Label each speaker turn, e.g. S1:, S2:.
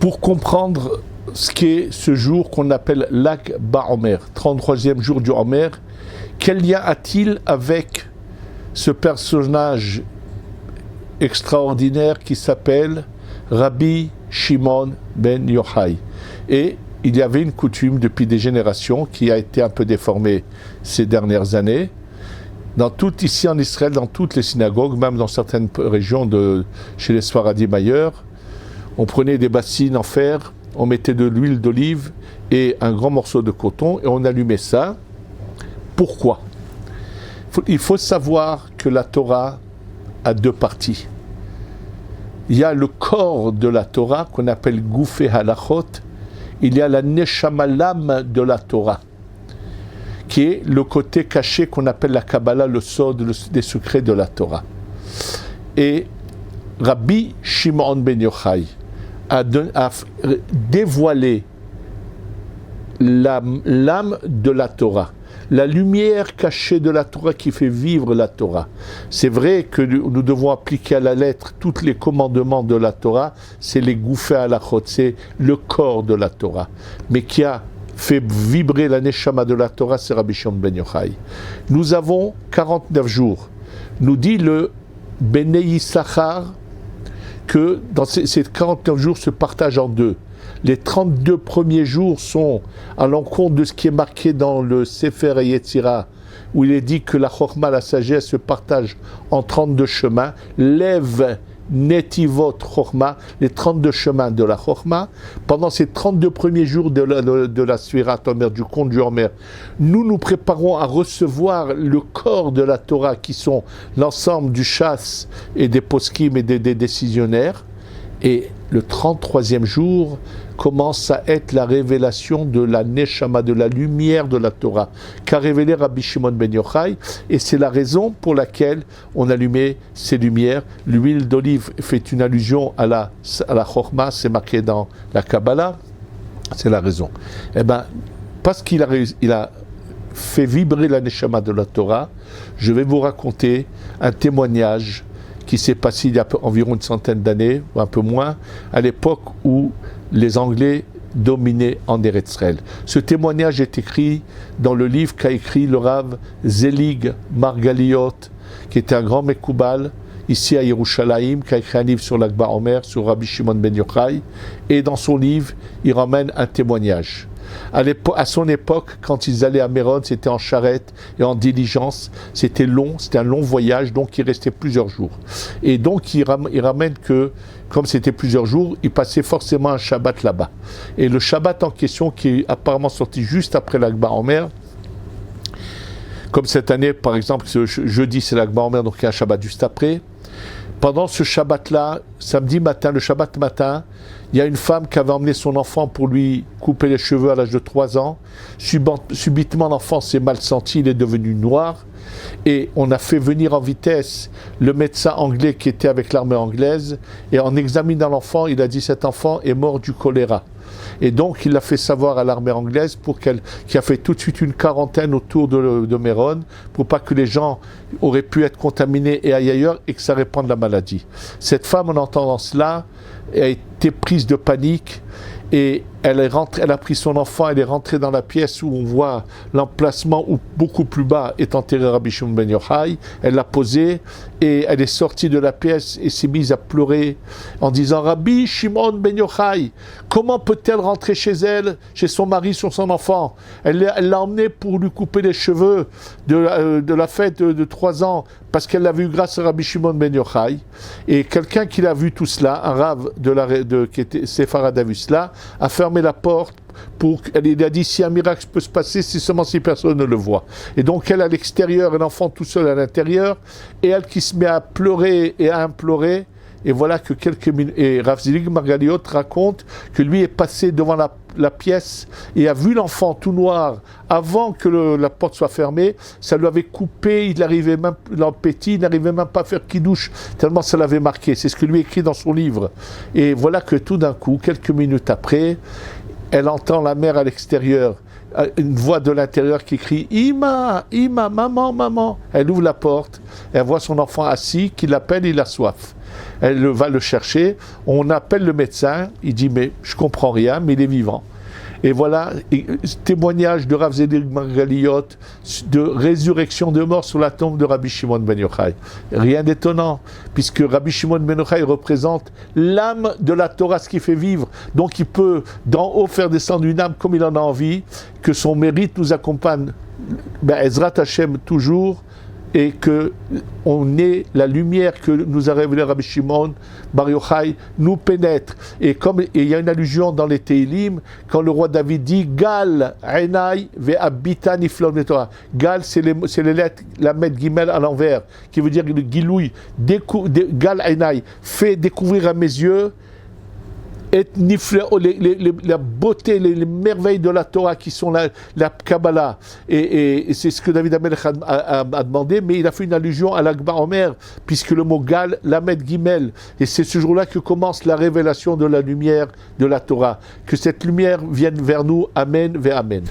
S1: pour comprendre ce qu'est ce jour qu'on appelle Lag BaOmer, 33e jour du Omer, quel lien a-t-il avec ce personnage extraordinaire qui s'appelle Rabbi Shimon ben Yochai? Et il y avait une coutume depuis des générations qui a été un peu déformée ces dernières années. Ici en Israël, dans toutes les synagogues, même dans certaines régions chez les Sfaradim ailleurs, on prenait des bassines en fer, on mettait de l'huile d'olive et un grand morceau de coton et on allumait ça. Pourquoi ? Il faut savoir que la Torah a deux parties. Il y a le corps de la Torah qu'on appelle Goufé Halachot. Il y a la Neshama, l'âme de la Torah, qui est le côté caché qu'on appelle la Kabbalah, le sod des secrets de la Torah. Et Rabbi Shimon ben Yochai a dévoilé l'âme de la Torah, la lumière cachée de la Torah qui fait vivre la Torah. C'est vrai que nous devons appliquer à la lettre tous les commandements de la Torah, c'est les Goufé Halachot, c'est le corps de la Torah. Mais qui a fait vibrer la Neshama de la Torah, c'est Rabbi Shimon ben Yochai. Nous avons 49 jours. Nous dit le Bnei Yissachar que dans ces 49 jours se partagent en deux. Les 32 premiers jours sont à l'encontre de ce qui est marqué dans le Sefer Yetzira, où il est dit que la Chokhma, la sagesse, se partage en 32 chemins. Lève Netivot Chokhma, les 32 chemins de la Chokhma. Pendant ces 32 premiers jours de la Sfirat Omer, du compte du Omer, nous préparons à recevoir le corps de la Torah, qui sont l'ensemble du chasse et des poskim et des décisionnaires. Et le 33e jour commence à être la révélation de la Neshama, de la lumière de la Torah, qu'a révélé Rabbi Shimon ben Yochai. Et c'est la raison pour laquelle on allumait ces lumières. L'huile d'olive fait une allusion à la Chokhma, c'est marqué dans la Kabbalah. C'est la raison. Eh bien, parce qu'il a fait vibrer la Neshama de la Torah, je vais vous raconter un témoignage qui s'est passé il y a environ une centaine d'années, ou un peu moins, à l'époque où les Anglais dominaient en Eretz Israël. Ce témoignage est écrit dans le livre qu'a écrit le Rav Zelig Margaliot, qui était un grand Mekoubal, ici à Yerushalayim, qui a écrit un livre sur l'Lag BaOmer, sur Rabbi Shimon ben Yochai, et dans son livre, il ramène un témoignage. À son époque, quand ils allaient à Méron, c'était en charrette et en diligence. C'était un long voyage, donc il restait plusieurs jours. Et donc il ramène que, comme c'était plusieurs jours, il passait forcément un Shabbat là-bas. Et le Shabbat en question, qui est apparemment sorti juste après l'Lag BaOmer, comme cette année, par exemple, ce jeudi c'est l'Lag BaOmer, donc il y a un Shabbat juste après. Pendant ce Shabbat-là, samedi matin, le Shabbat matin, il y a une femme qui avait emmené son enfant pour lui couper les cheveux à l'âge de 3 ans. Subitement, l'enfant s'est mal senti, il est devenu noir. Et on a fait venir en vitesse le médecin anglais qui était avec l'armée anglaise. Et en examinant l'enfant, il a dit « cet enfant est mort du choléra ». Et donc, il l'a fait savoir à l'armée anglaise qui a fait tout de suite une quarantaine autour de Méron pour pas que les gens auraient pu être contaminés et ailleurs et que ça répande la maladie. Cette femme, en entendant cela, a été prise de panique et elle a pris son enfant, elle est rentrée dans la pièce où on voit l'emplacement où beaucoup plus bas est enterré Rabbi Shimon ben Yochai. Elle l'a posé et elle est sortie de la pièce et s'est mise à pleurer en disant « Rabbi Shimon ben Yochai, comment peut-elle rentrer chez elle, chez son mari, sur son enfant ? Elle l'a emmené pour lui couper les cheveux de la fête de 3 ans parce qu'elle l'a vu grâce à Rabbi Shimon ben Yochai. » Et quelqu'un qui l'a vu tout cela, un rave qui était séfarade a vu cela, a fermé la porte il a dit si un miracle peut se passer, c'est seulement si personne ne le voit. Et donc elle à l'extérieur et l'enfant tout seul à l'intérieur, et elle qui se met à pleurer et à implorer. Et voilà que quelques minutes, et Rav Zelig Margaliot raconte que lui est passé devant la pièce et a vu l'enfant tout noir avant que la porte soit fermée. Ça lui avait coupé, il n'arrivait même pas à faire kidouche, tellement ça l'avait marqué. C'est ce que lui écrit dans son livre. Et voilà que tout d'un coup, quelques minutes après, elle entend la mère à l'extérieur, une voix de l'intérieur qui crie « Ima, Ima, maman, maman ». Elle ouvre la porte, elle voit son enfant assis, qui l'appelle, il a soif. Elle va le chercher, on appelle le médecin, il dit mais je comprends rien, mais il est vivant. Et voilà, témoignage de Rav Zedek Margaliot, de résurrection de mort sur la tombe de Rabbi Shimon ben Yochai. Rien d'étonnant, puisque Rabbi Shimon ben Yochai représente l'âme de la Torah, ce qui fait vivre. Donc il peut d'en haut faire descendre une âme comme il en a envie, que son mérite nous accompagne, Ezrat Hashem toujours, et que on ait la lumière que nous a révélé Rabbi Shimon Bar Yochai nous pénètre. Et il y a une allusion dans les Teilim, quand le roi David dit Gal Enai ve'abita niflot Torah. Gal, c'est les lettres, la met Gimel à l'envers, qui veut dire le Giloui. Gal Enai, fait découvrir à mes yeux et la beauté, les merveilles de la Torah qui sont la Kabbalah. Et c'est ce que David Amelech a demandé, mais il a fait une allusion à l'Akba Omer, puisque le mot Gal, Lamed Gimel, et c'est ce jour-là que commence la révélation de la lumière de la Torah. Que cette lumière vienne vers nous. Amen, ve Amen.